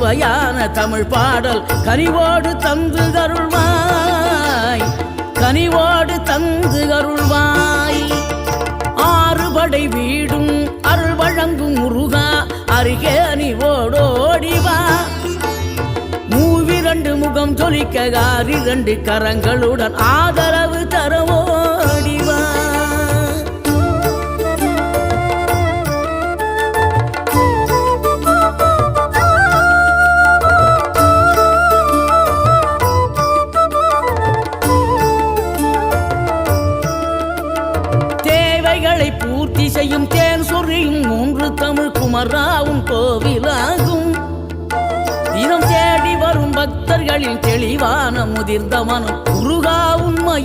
சுவையான தமிழ் பாடல் கனிவோடு தந்து அருள்வாய், கனிவோடு தந்து அருள்வாய். ஆறுபடை வீடும் அருள் வழங்கும் முருகா அருகே அணிவோடோடிவா. மூவிரண்டு முகம் ஜொலிக்க 2 கரங்களுடன் ஆதரவு தரவோடிவா. தேவைகளை பூர்த்தி செய்யும் தேன் சொரியும் 3 தமிழ் குமராவும் கோவிலாகும். தினம் தேடி வரும் பக்தர்களின் தெளிவான முதிர்ந்த மனம் முருகா உண்மை